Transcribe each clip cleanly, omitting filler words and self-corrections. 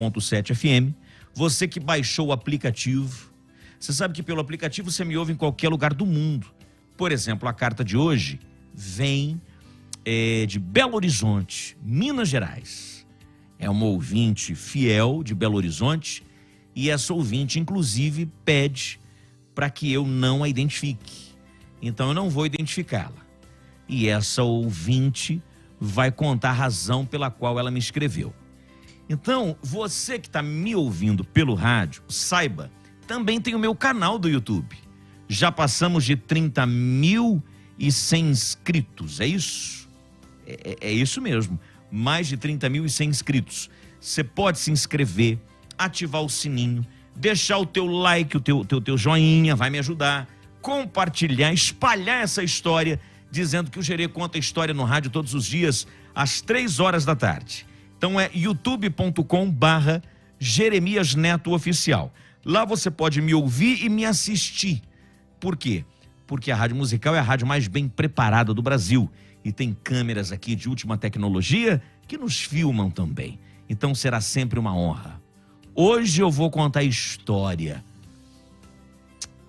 101.7 FM, você que baixou o aplicativo, você sabe que pelo aplicativo você me ouve em qualquer lugar do mundo. Por exemplo, a carta de hoje vem de Belo Horizonte, Minas Gerais. É uma ouvinte fiel de Belo Horizonte e essa ouvinte, inclusive, pede para que eu não a identifique. Então eu não vou identificá-la. E essa ouvinte vai contar a razão pela qual ela me escreveu. Então, você que está me ouvindo pelo rádio, saiba, também tem o meu canal do YouTube. Já passamos de 30.100 inscritos, é isso? É isso mesmo, mais de 30.100 inscritos. Você pode se inscrever, ativar o sininho, deixar o teu like, o teu joinha, vai me ajudar, compartilhar, espalhar essa história, dizendo que o Gerê conta a história no rádio todos os dias, às 3 horas da tarde. Então é youtube.com/Jeremias Neto Oficial. Lá você pode me ouvir e me assistir. Por quê? Porque a Rádio Musical é a rádio mais bem preparada do Brasil. E tem câmeras aqui de última tecnologia que nos filmam também. Então será sempre uma honra. Hoje eu vou contar a história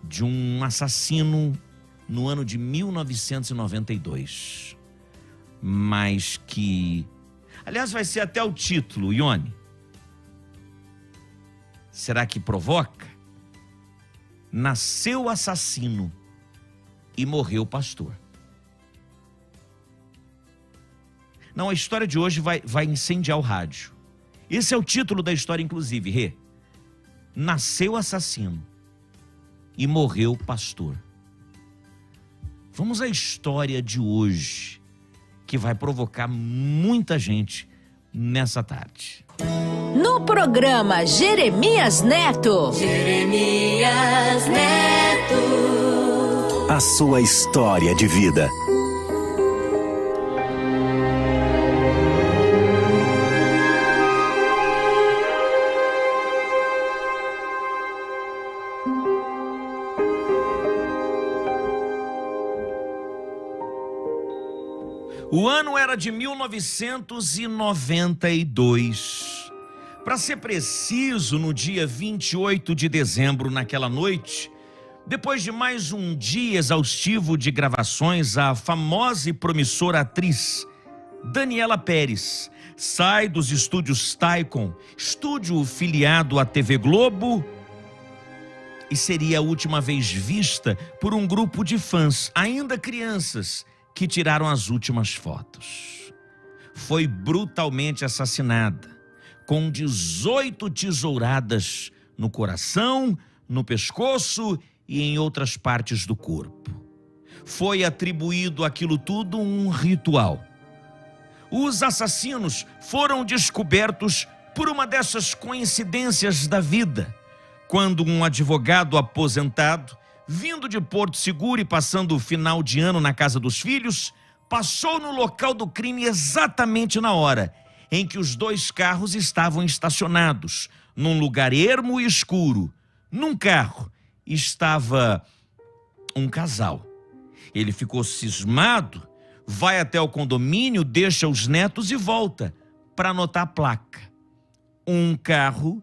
de um assassino no ano de 1992. Mas que... Aliás, vai ser até o título, Ione. Será que provoca? Nasceu assassino e morreu pastor. Não, a história de hoje vai incendiar o rádio. Esse é o título da história, inclusive, Rê. Nasceu assassino e morreu pastor. Vamos à história de hoje, que vai provocar muita gente nessa tarde. No programa Jeremias Neto. Jeremias Neto. A sua história de vida. O ano era de 1992. Para ser preciso, no dia 28 de dezembro, naquela noite, depois de mais um dia exaustivo de gravações, a famosa e promissora atriz Daniela Pérez sai dos estúdios Taikon, estúdio filiado à TV Globo, e seria a última vez vista por um grupo de fãs, ainda crianças, que tiraram as últimas fotos. Foi brutalmente assassinada, com 18 tesouradas no coração, no pescoço e em outras partes do corpo. Foi atribuído àquilo tudo um ritual. Os assassinos foram descobertos por uma dessas coincidências da vida, quando um advogado aposentado, vindo de Porto Seguro e passando o final de ano na casa dos filhos, passou no local do crime exatamente na hora em que os 2 carros estavam estacionados, num lugar ermo e escuro. Num carro estava um casal. Ele ficou cismado, vai até o condomínio, deixa os netos e volta para anotar a placa. Um carro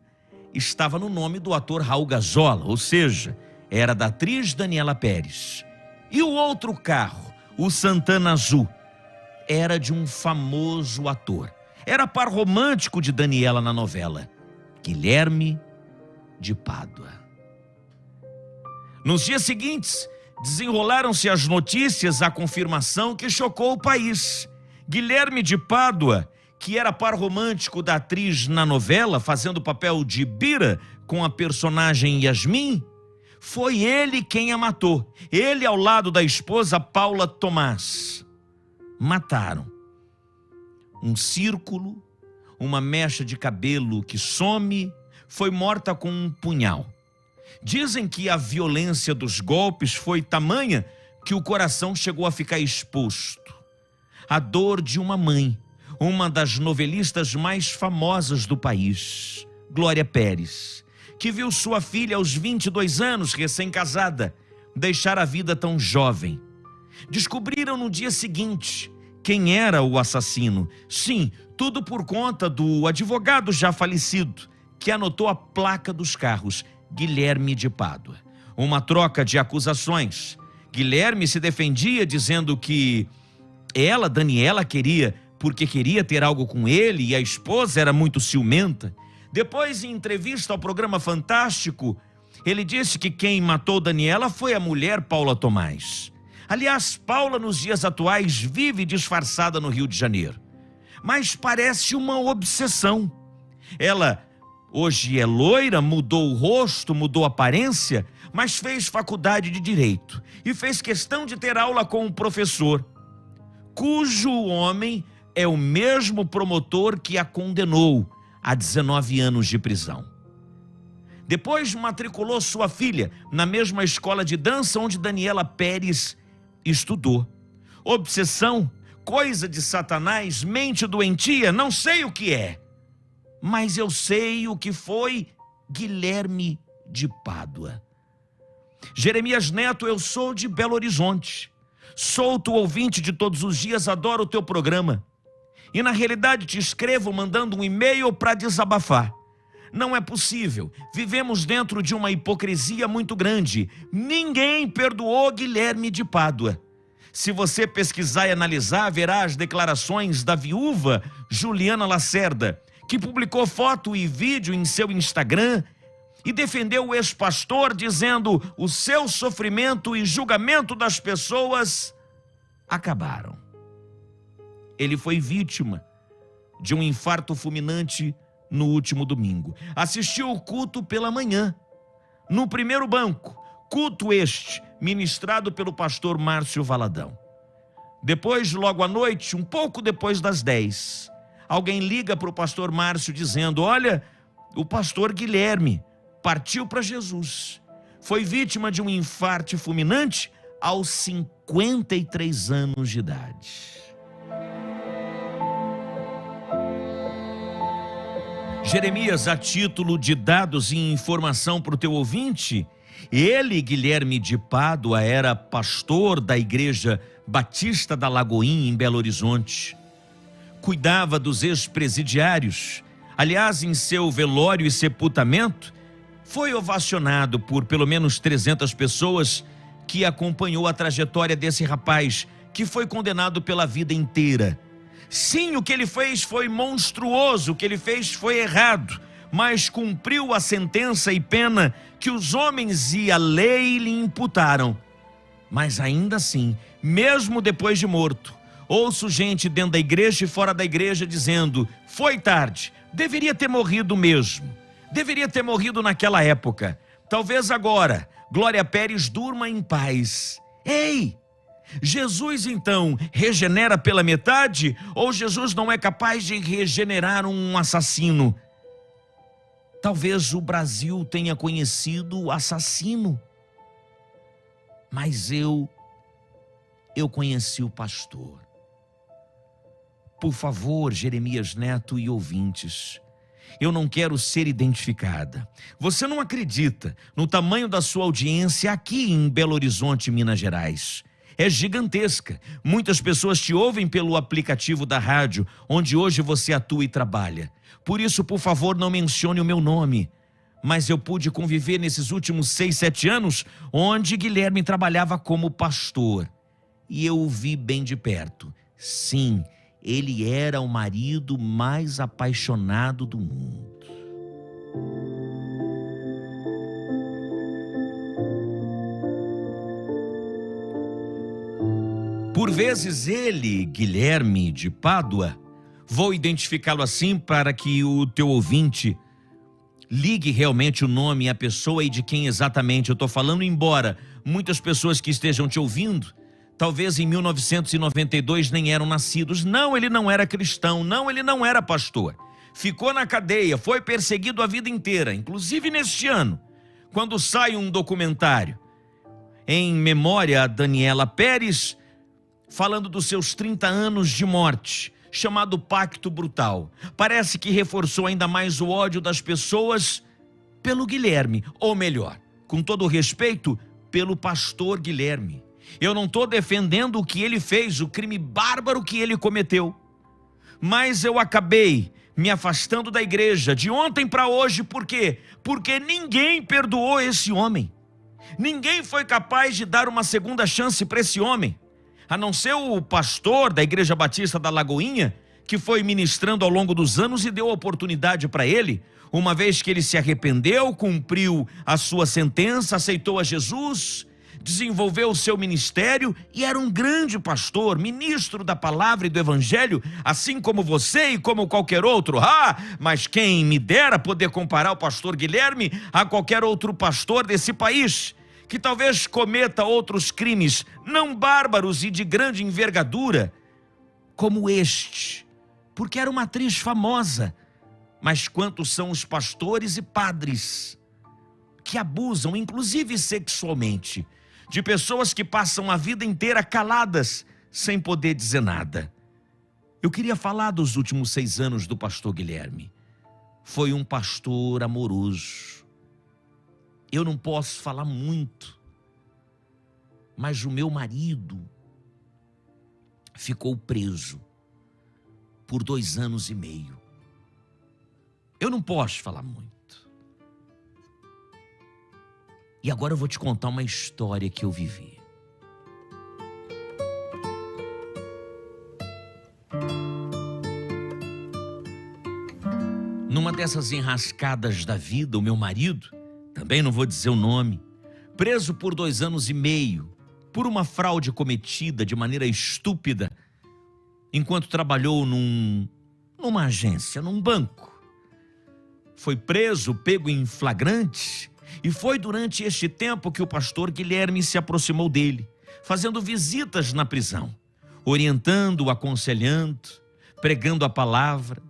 estava no nome do ator Raul Gazola, ou seja, era da atriz Daniela Pérez. E o outro carro, o Santana Azul, era de um famoso ator. Era par romântico de Daniela na novela, Guilherme de Pádua. Nos dias seguintes, desenrolaram-se as notícias, a confirmação que chocou o país. Guilherme de Pádua, que era par romântico da atriz na novela, fazendo o papel de Bira com a personagem Yasmin, foi ele quem a matou. Ele ao lado da esposa Paula Tomás. Mataram. Um círculo, uma mecha de cabelo que some, foi morta com um punhal. Dizem que a violência dos golpes foi tamanha que o coração chegou a ficar exposto. A dor de uma mãe, uma das novelistas mais famosas do país, Glória Pérez, que viu sua filha aos 22 anos, recém-casada, deixar a vida tão jovem. Descobriram no dia seguinte quem era o assassino. Sim, tudo por conta do advogado já falecido, que anotou a placa dos carros, Guilherme de Pádua. Uma troca de acusações. Guilherme se defendia dizendo que ela, Daniela, queria ter algo com ele e a esposa era muito ciumenta. Depois, em entrevista ao programa Fantástico, ele disse que quem matou Daniela foi a mulher Paula Tomás. Aliás, Paula, nos dias atuais, vive disfarçada no Rio de Janeiro. Mas parece uma obsessão. Ela hoje é loira, mudou o rosto, mudou a aparência, mas fez faculdade de Direito e fez questão de ter aula com um professor, cujo homem é o mesmo promotor que a condenou a 19 anos de prisão. Depois matriculou sua filha na mesma escola de dança onde Daniela Pérez estudou. Obsessão, coisa de Satanás, mente doentia, não sei o que é. Mas eu sei o que foi Guilherme de Pádua. Jeremias Neto, eu sou de Belo Horizonte. Sou tu ouvinte de todos os dias, adoro o teu programa. E na realidade te escrevo mandando um e-mail para desabafar. Não é possível. Vivemos dentro de uma hipocrisia muito grande. Ninguém perdoou Guilherme de Pádua. Se você pesquisar e analisar, verá as declarações da viúva Juliana Lacerda, que publicou foto e vídeo em seu Instagram e defendeu o ex-pastor dizendo: o seu sofrimento e julgamento das pessoas acabaram. Ele foi vítima de um infarto fulminante no último domingo. Assistiu o culto pela manhã, no primeiro banco, culto este, ministrado pelo pastor Márcio Valadão. Depois, logo à noite, um pouco depois das 10, alguém liga para o pastor Márcio dizendo: olha, o pastor Guilherme partiu para Jesus. Foi vítima de um infarto fulminante aos 53 anos de idade. Jeremias, a título de dados e informação para o teu ouvinte, ele, Guilherme de Pádua, era pastor da Igreja Batista da Lagoinha, em Belo Horizonte. Cuidava dos ex-presidiários. Aliás, em seu velório e sepultamento, foi ovacionado por pelo menos 300 pessoas que acompanhou a trajetória desse rapaz, que foi condenado pela vida inteira. Sim, o que ele fez foi monstruoso, o que ele fez foi errado, mas cumpriu a sentença e pena que os homens e a lei lhe imputaram. Mas ainda assim, mesmo depois de morto, ouço gente dentro da igreja e fora da igreja dizendo: foi tarde, deveria ter morrido mesmo, deveria ter morrido naquela época, talvez agora Glória Pérez durma em paz. Ei! Jesus então regenera pela metade, ou Jesus não é capaz de regenerar um assassino? Talvez o Brasil tenha conhecido o assassino, mas eu conheci o pastor. Por favor, Jeremias Neto e ouvintes, eu não quero ser identificada. Você não acredita no tamanho da sua audiência aqui em Belo Horizonte, Minas Gerais. É gigantesca. Muitas pessoas te ouvem pelo aplicativo da rádio, onde hoje você atua e trabalha. Por isso, por favor, não mencione o meu nome. Mas eu pude conviver nesses últimos 6, 7 anos, onde Guilherme trabalhava como pastor. E eu o vi bem de perto. Sim, ele era o marido mais apaixonado do mundo. Por vezes ele, Guilherme de Pádua, vou identificá-lo assim para que o teu ouvinte ligue realmente o nome e a pessoa e de quem exatamente eu estou falando, embora muitas pessoas que estejam te ouvindo, talvez em 1992 nem eram nascidos. Não, ele não era cristão, não, ele não era pastor. Ficou na cadeia, foi perseguido a vida inteira, inclusive neste ano, quando sai um documentário em memória a Daniela Pérez, falando dos seus 30 anos de morte, chamado Pacto Brutal. Parece que reforçou ainda mais o ódio das pessoas pelo Guilherme, ou melhor, com todo o respeito, pelo pastor Guilherme. Eu não estou defendendo o que ele fez, o crime bárbaro que ele cometeu, mas eu acabei me afastando da igreja de ontem para hoje. Por quê? Porque ninguém perdoou esse homem. Ninguém foi capaz de dar uma segunda chance para esse homem, a não ser o pastor da Igreja Batista da Lagoinha, que foi ministrando ao longo dos anos e deu oportunidade para ele, uma vez que ele se arrependeu, cumpriu a sua sentença, aceitou a Jesus, desenvolveu o seu ministério e era um grande pastor, ministro da palavra e do evangelho, assim como você e como qualquer outro. Mas quem me dera poder comparar o pastor Guilherme a qualquer outro pastor desse país, que talvez cometa outros crimes não bárbaros e de grande envergadura, como este, porque era uma atriz famosa. Mas quantos são os pastores e padres que abusam, inclusive sexualmente, de pessoas que passam a vida inteira caladas, sem poder dizer nada. Eu queria falar dos últimos 6 anos do pastor Guilherme. Foi um pastor amoroso. Eu não posso falar muito, mas o meu marido ficou preso por 2 anos e meio. Eu não posso falar muito. E agora eu vou te contar uma história que eu vivi. Numa dessas enrascadas da vida, o meu marido, também não vou dizer o nome, preso por 2 anos e meio, por uma fraude cometida de maneira estúpida, enquanto trabalhou numa agência, num banco. Foi preso, pego em flagrante, e foi durante este tempo que o pastor Guilherme se aproximou dele, fazendo visitas na prisão, orientando, aconselhando, pregando a palavra.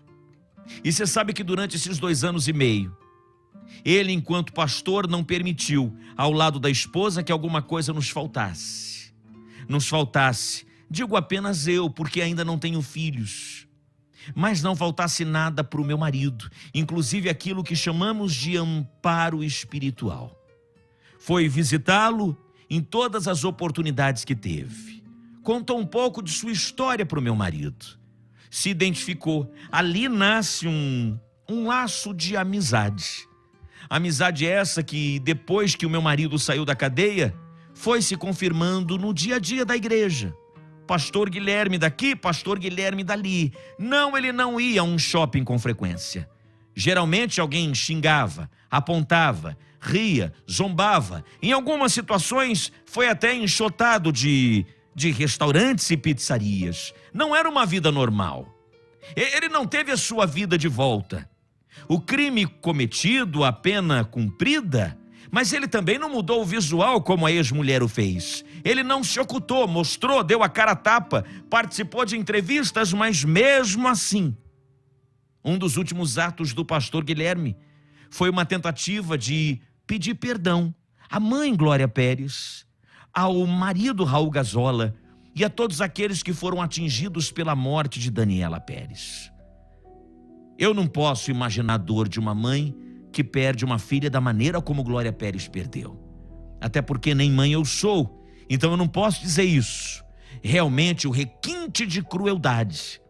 E você sabe que durante esses 2 anos e meio, ele, enquanto pastor, não permitiu, ao lado da esposa, que alguma coisa nos faltasse. Nos faltasse, digo apenas eu, porque ainda não tenho filhos, mas não faltasse nada para o meu marido, inclusive aquilo que chamamos de amparo espiritual. Foi visitá-lo em todas as oportunidades que teve. Contou um pouco de sua história para o meu marido. Se identificou. Ali nasce um laço de amizade. Amizade essa que, depois que o meu marido saiu da cadeia, foi se confirmando no dia a dia da igreja. Pastor Guilherme daqui, pastor Guilherme dali. Não, ele não ia a um shopping com frequência. Geralmente alguém xingava, apontava, ria, zombava. Em algumas situações foi até enxotado de restaurantes e pizzarias. Não era uma vida normal. Ele não teve a sua vida de volta. O crime cometido, a pena cumprida, mas ele também não mudou o visual como a ex-mulher o fez. Ele não se ocultou, mostrou, deu a cara a tapa, participou de entrevistas, mas mesmo assim, um dos últimos atos do pastor Guilherme foi uma tentativa de pedir perdão à mãe Glória Pérez, ao marido Raul Gazola e a todos aqueles que foram atingidos pela morte de Daniela Pérez. Eu não posso imaginar a dor de uma mãe que perde uma filha da maneira como Glória Pérez perdeu. Até porque nem mãe eu sou, então eu não posso dizer isso. Realmente o requinte de crueldade.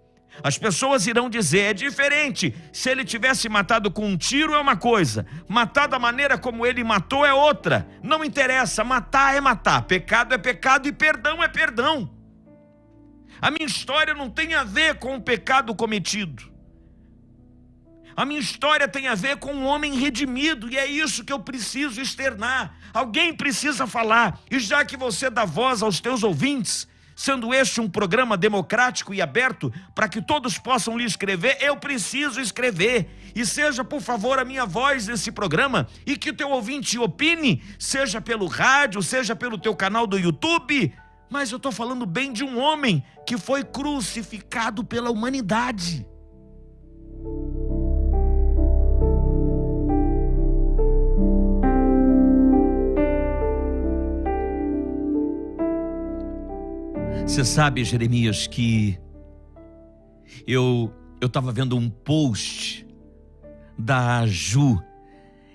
As pessoas irão dizer, é diferente. Se ele tivesse matado com um tiro é uma coisa, matar da maneira como ele matou é outra. Não interessa, matar é matar, pecado é pecado e perdão é perdão. A minha história não tem a ver com o pecado cometido. A minha história tem a ver com um homem redimido, e é isso que eu preciso externar. Alguém precisa falar, e já que você dá voz aos teus ouvintes, sendo este um programa democrático e aberto para que todos possam lhe escrever, eu preciso escrever. E seja, por favor, a minha voz nesse programa, e que o teu ouvinte opine, seja pelo rádio, seja pelo teu canal do YouTube. Mas eu estou falando bem de um homem que foi crucificado pela humanidade. Você sabe, Jeremias, que eu estava vendo um post da Ju,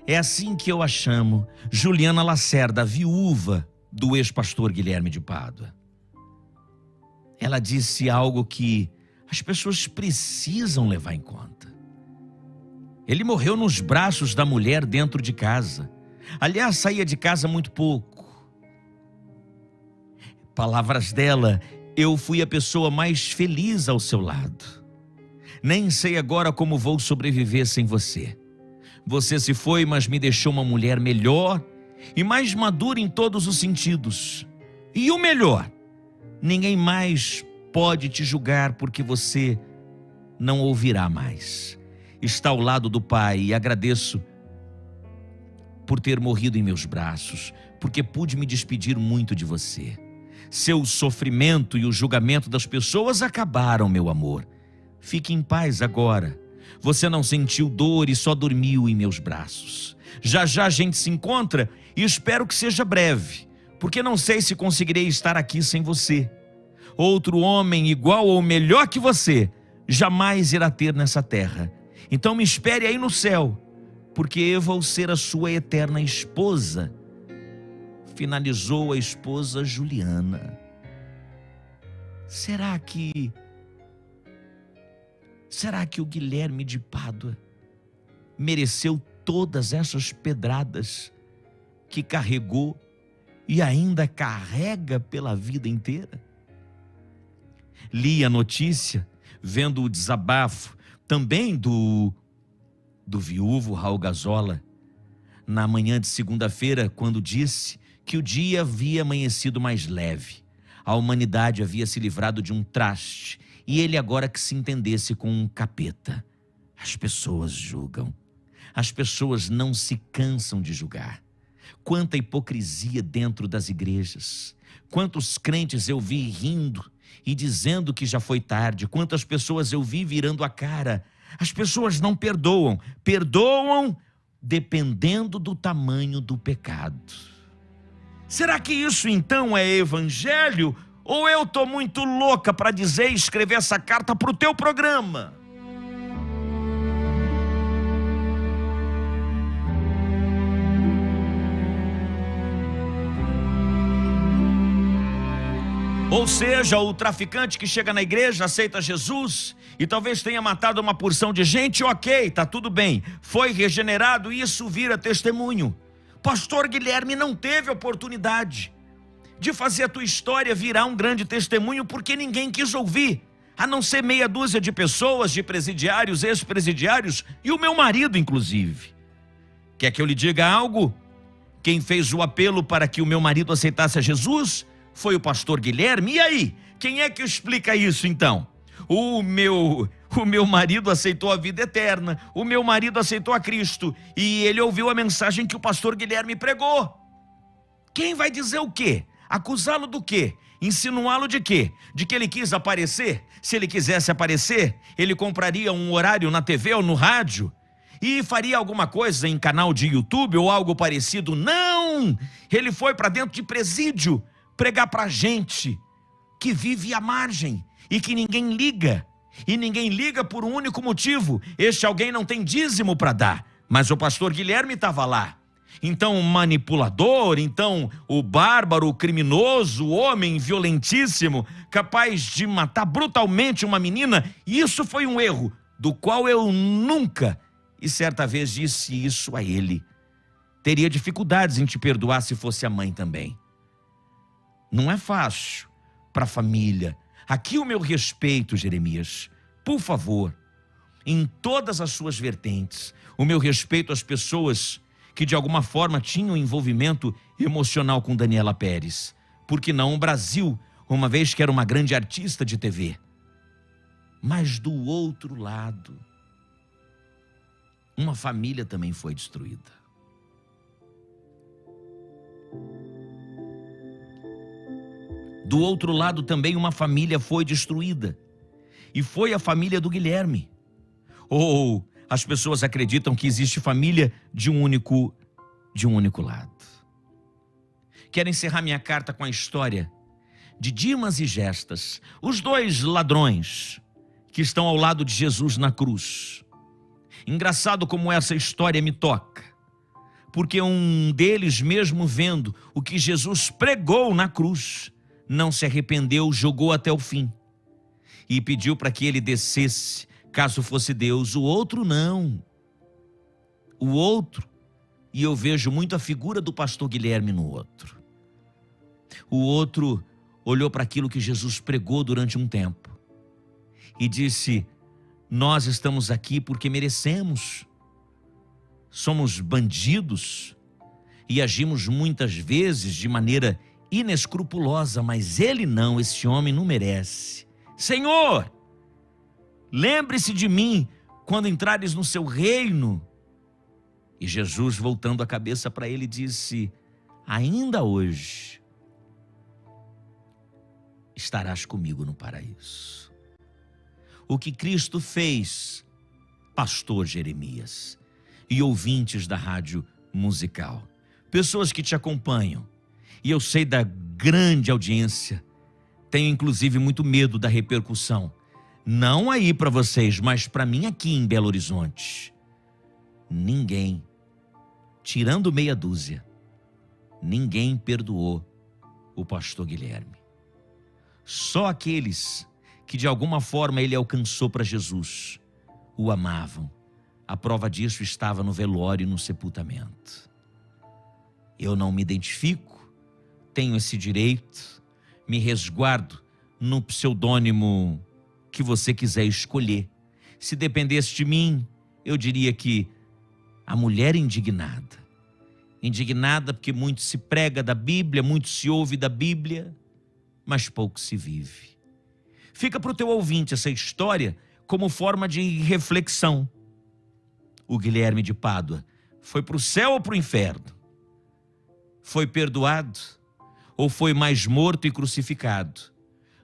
é assim que eu a chamo, Juliana Lacerda, viúva do ex-pastor Guilherme de Pádua. Ela disse algo que as pessoas precisam levar em conta. Ele morreu nos braços da mulher dentro de casa. Aliás, saía de casa muito pouco. Palavras dela: eu fui a pessoa mais feliz ao seu lado. Nem sei agora como vou sobreviver sem você. Você se foi, mas me deixou uma mulher melhor e mais madura em todos os sentidos. E o melhor, ninguém mais pode te julgar porque você não ouvirá mais. Está ao lado do Pai e agradeço por ter morrido em meus braços, porque pude me despedir muito de você. Seu sofrimento e o julgamento das pessoas acabaram, meu amor. Fique em paz agora. Você não sentiu dor e só dormiu em meus braços. Já já a gente se encontra e espero que seja breve, porque não sei se conseguirei estar aqui sem você. Outro homem igual ou melhor que você jamais irá ter nessa terra. Então me espere aí no céu, porque eu vou ser a sua eterna esposa. Finalizou a esposa Juliana. Será que o Guilherme de Pádua mereceu todas essas pedradas que carregou e ainda carrega pela vida inteira? Li a notícia, vendo o desabafo também do viúvo Raul Gazola, na manhã de segunda-feira, quando disse que o dia havia amanhecido mais leve. A humanidade havia se livrado de um traste e ele agora que se entendesse com um capeta. As pessoas julgam. As pessoas não se cansam de julgar. Quanta hipocrisia dentro das igrejas. Quantos crentes eu vi rindo e dizendo que já foi tarde. Quantas pessoas eu vi virando a cara. As pessoas não perdoam. Perdoam dependendo do tamanho do pecado. Será que isso então é evangelho? Ou eu estou muito louca para dizer e escrever essa carta para o teu programa? Ou seja, o traficante que chega na igreja, aceita Jesus e talvez tenha matado uma porção de gente, ok, tá tudo bem, foi regenerado, isso vira testemunho. Pastor Guilherme não teve oportunidade de fazer a tua história virar um grande testemunho porque ninguém quis ouvir, a não ser meia dúzia de pessoas, de presidiários, ex-presidiários e o meu marido inclusive. Quer que eu lhe diga algo? Quem fez o apelo para que o meu marido aceitasse a Jesus foi o pastor Guilherme. E aí? Quem é que explica isso então? O meu marido aceitou a vida eterna, o meu marido aceitou a Cristo e ele ouviu a mensagem que o pastor Guilherme pregou. Quem vai dizer o quê? Acusá-lo do quê? Insinuá-lo de quê? De que ele quis aparecer? Se ele quisesse aparecer, ele compraria um horário na TV ou no rádio e faria alguma coisa em canal de YouTube ou algo parecido. Não! Ele foi para dentro de presídio pregar para gente que vive à margem e que ninguém liga. E ninguém liga por um único motivo: este alguém não tem dízimo para dar. Mas o pastor Guilherme estava lá. Então o manipulador, então o bárbaro, o criminoso, o homem violentíssimo, capaz de matar brutalmente uma menina, isso foi um erro, do qual eu nunca, e certa vez disse isso a ele, teria dificuldades em te perdoar se fosse a mãe também. Não é fácil para a família. Aqui o meu respeito, Jeremias, por favor, em todas as suas vertentes, o meu respeito às pessoas que de alguma forma tinham envolvimento emocional com Daniela Pérez. Por que não o Brasil, uma vez que era uma grande artista de TV? Mas do outro lado, uma família também foi destruída. Do outro lado também uma família foi destruída. E foi a família do Guilherme. Ou as pessoas acreditam que existe família de um único lado. Quero encerrar minha carta com a história de Dimas e Gestas, os dois ladrões que estão ao lado de Jesus na cruz. Engraçado como essa história me toca, porque um deles, mesmo vendo o que Jesus pregou na cruz, não se arrependeu, jogou até o fim e pediu para que ele descesse, caso fosse Deus. O outro não. o outro e eu vejo muito a figura do pastor Guilherme no outro. O outro olhou para aquilo que Jesus pregou durante um tempo e disse: nós estamos aqui porque merecemos. Somos bandidos e agimos muitas vezes de maneira inescrupulosa, mas ele não, esse homem não merece. Senhor, lembre-se de mim quando entrares no seu reino. E Jesus, voltando a cabeça para ele, disse: ainda hoje estarás comigo no paraíso. O que Cristo fez, pastor Jeremias e ouvintes da rádio musical, pessoas que te acompanham, e eu sei da grande audiência, tenho inclusive muito medo da repercussão, não aí para vocês, mas para mim aqui em Belo Horizonte. Ninguém, tirando meia dúzia, ninguém perdoou o pastor Guilherme. Só aqueles que de alguma forma ele alcançou para Jesus o amavam. A prova disso estava no velório e no sepultamento. Eu não me identifico, tenho esse direito, me resguardo no pseudônimo que você quiser escolher. Se dependesse de mim, eu diria que a mulher indignada. Indignada porque muito se prega da Bíblia, muito se ouve da Bíblia, mas pouco se vive. Fica para o teu ouvinte essa história como forma de reflexão. O Guilherme de Pádua foi para o céu ou para o inferno? Foi perdoado ou foi mais morto e crucificado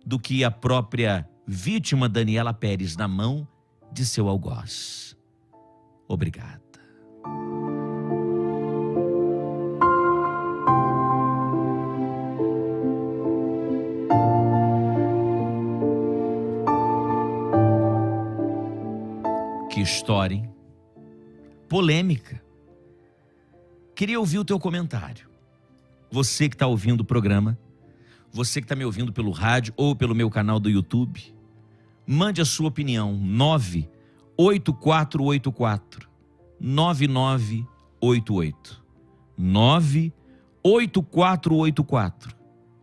do que a própria vítima Daniela Pérez na mão de seu algoz? Obrigada. Que história, hein? Polêmica. Queria ouvir o teu comentário. Você que está ouvindo o programa, você que está me ouvindo pelo rádio ou pelo meu canal do YouTube, mande a sua opinião. 98484 9988 98484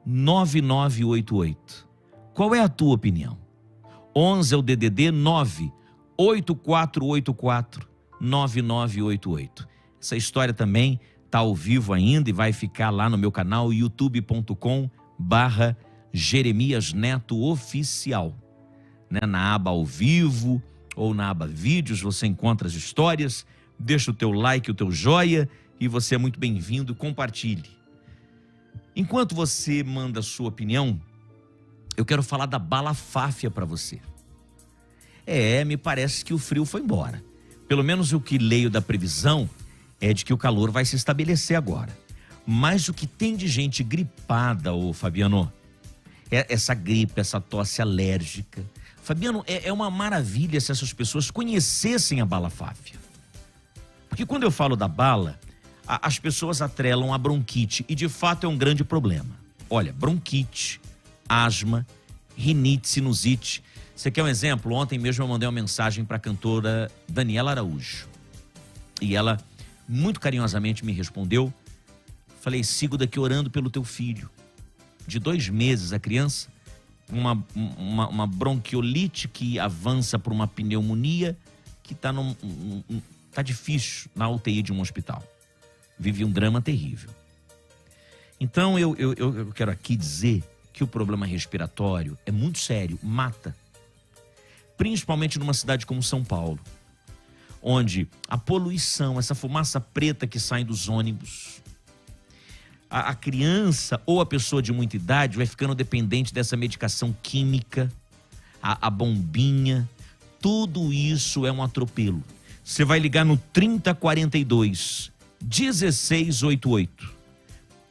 9988. Qual é a tua opinião? 11 é o DDD 98484 9988. Essa história também está ao vivo ainda e vai ficar lá no meu canal youtube.com/Jeremias Neto Oficial. Na aba ao vivo ou na aba vídeos você encontra as histórias. Deixa o teu like, o teu joia e você é muito bem-vindo, compartilhe. Enquanto você manda a sua opinião, eu quero falar da balafáfia para você. Me parece que o frio foi embora. Pelo menos o que leio da previsão é de que o calor vai se estabelecer agora. Mas o que tem de gente gripada, ô Fabiano, essa gripe, essa tosse alérgica. Fabiano, é uma maravilha se essas pessoas conhecessem a balafáfia. Porque quando eu falo da bala, as pessoas atrelam a bronquite e de fato é um grande problema. Olha, bronquite, asma, rinite, sinusite. Você quer um exemplo? Ontem mesmo eu mandei uma mensagem para a cantora Daniela Araújo. E ela muito carinhosamente me respondeu. Falei: sigo daqui orando pelo teu filho. De 2 meses a criança, uma bronquiolite que avança para uma pneumonia que tá difícil na UTI de um hospital. Vive um drama terrível. Então eu quero aqui dizer que o problema respiratório é muito sério, mata. Principalmente numa cidade como São Paulo, onde a poluição, essa fumaça preta que sai dos ônibus, a criança ou a pessoa de muita idade vai ficando dependente dessa medicação química, a bombinha, tudo isso é um atropelo. Você vai ligar no 3042 1688,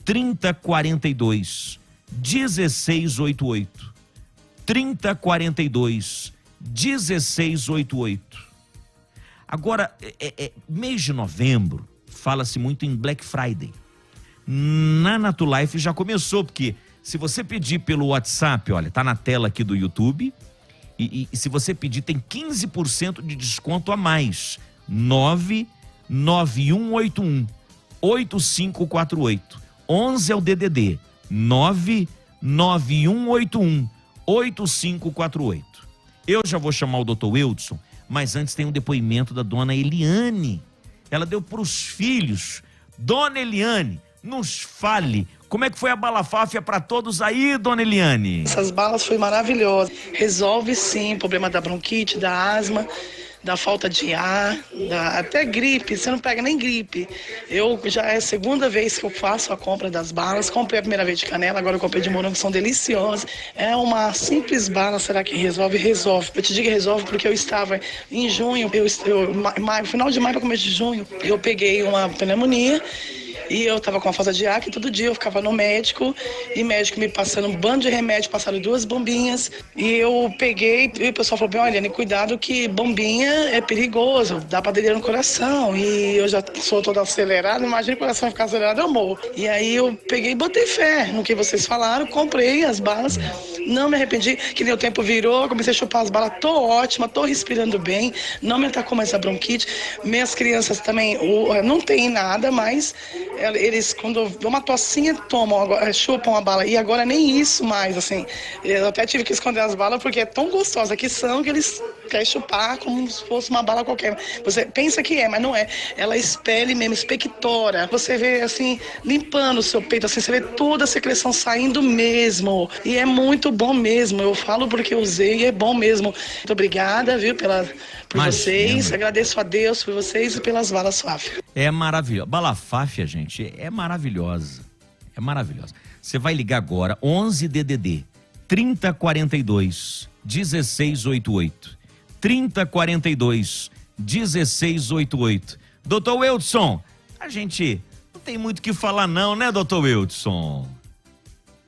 3042 1688, 3042 1688. Agora, mês de novembro, fala-se muito em Black Friday. Na Natulife já começou, porque se você pedir pelo WhatsApp, olha, tá na tela aqui do YouTube, e se você pedir tem 15% de desconto a mais. 9 99181-8548. 11 é o DDD, 99181-8548. Eu já vou chamar o Dr. Wilson, mas antes tem um depoimento da dona Eliane. Ela deu para os filhos. Dona Eliane, nos fale, como é que foi a balafáfia para todos aí, dona Eliane? Essas balas foi maravilhosas. Resolve sim o problema da bronquite, da asma, da falta de ar, até gripe. Você não pega nem gripe. Eu já é a segunda vez que eu faço a compra das balas. Comprei a primeira vez de canela, agora eu comprei de morango, que são deliciosas. É uma simples bala, será que resolve? Resolve. Eu te digo que resolve porque eu estava em junho, final de maio para começo de junho, eu peguei uma pneumonia. E eu tava com uma falta de ar, que todo dia eu ficava no médico, e o médico me passando um bando de remédio, passaram 2 bombinhas, e eu peguei, e o pessoal falou bem, olha, cuidado que bombinha é perigoso, dá pra aderir no coração, e eu já sou toda acelerada, imagina o coração ficar acelerado, eu morro. E aí eu peguei e botei fé no que vocês falaram, comprei as balas, não me arrependi, que nem o tempo virou, comecei a chupar as balas, tô ótima, tô respirando bem, não me atacou mais a bronquite, minhas crianças também, não tem nada, mas eles, quando dão uma tossinha, chupam a bala. E agora nem isso mais, assim. Eu até tive que esconder as balas porque é tão gostosa que são que eles querem chupar como se fosse uma bala qualquer. Você pensa que é, mas não é. Ela expele mesmo, expectora. Você vê, assim, limpando o seu peito, assim, você vê toda a secreção saindo mesmo. E é muito bom mesmo. Eu falo porque eu usei e é bom mesmo. Muito obrigada, viu, por vocês. Agradeço a Deus por vocês e pelas balas Fáfia. É maravilhoso. Bala Fáfia, gente, é maravilhosa. É maravilhosa. Você vai ligar agora, 11 DDD 3042 1688. 3042 1688. Doutor Wilson, a gente não tem muito o que falar não, né, doutor Wilson?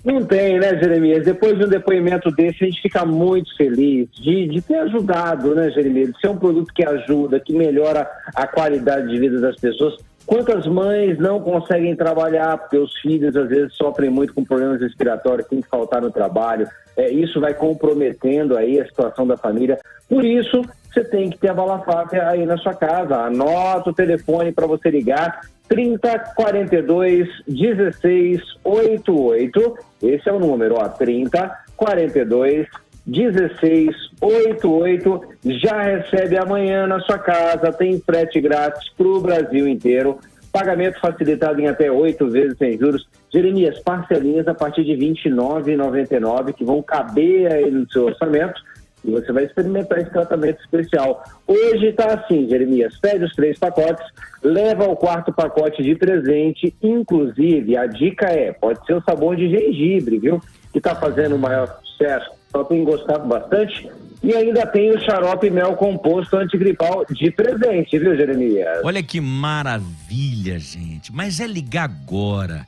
Não tem, né, Jeremias? Depois de um depoimento desse, a gente fica muito feliz de ter ajudado, né, Jeremias? De ser um produto que ajuda, que melhora a qualidade de vida das pessoas. Quantas mães não conseguem trabalhar porque os filhos, às vezes, sofrem muito com problemas respiratórios, tem que faltar no trabalho. Isso vai comprometendo aí a situação da família. Por isso, você tem que ter a Bala Fáfia aí na sua casa. Anota o telefone para você ligar. 3042 1688. Esse é o número, 3042 1688. Já recebe amanhã na sua casa, tem frete grátis para o Brasil inteiro, pagamento facilitado em até 8 vezes sem juros. Jeremias, parcelinhas a partir de R$ 29,99 que vão caber aí no seu orçamento. E você vai experimentar esse tratamento especial. Hoje está assim, Jeremias, pede os 3 pacotes, leva o 4º pacote de presente, inclusive, a dica pode ser o sabão de gengibre, viu? Que está fazendo o maior sucesso, só tem gostado bastante. E ainda tem o xarope mel composto antigripal de presente, viu, Jeremias? Olha que maravilha, gente. Mas é ligar agora.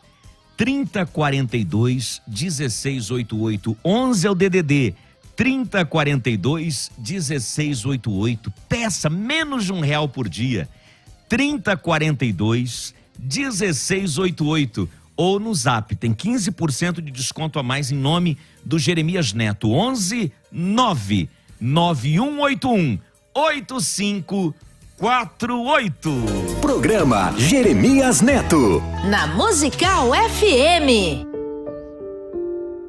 3042 1688. 11 é o DDD. 3042 1688. Peça menos de R$1 por dia. 3042 1688. Ou no Zap, tem 15% de desconto a mais em nome do Jeremias Neto. 11 9 9181 8548. Programa Jeremias Neto. Na Musical FM.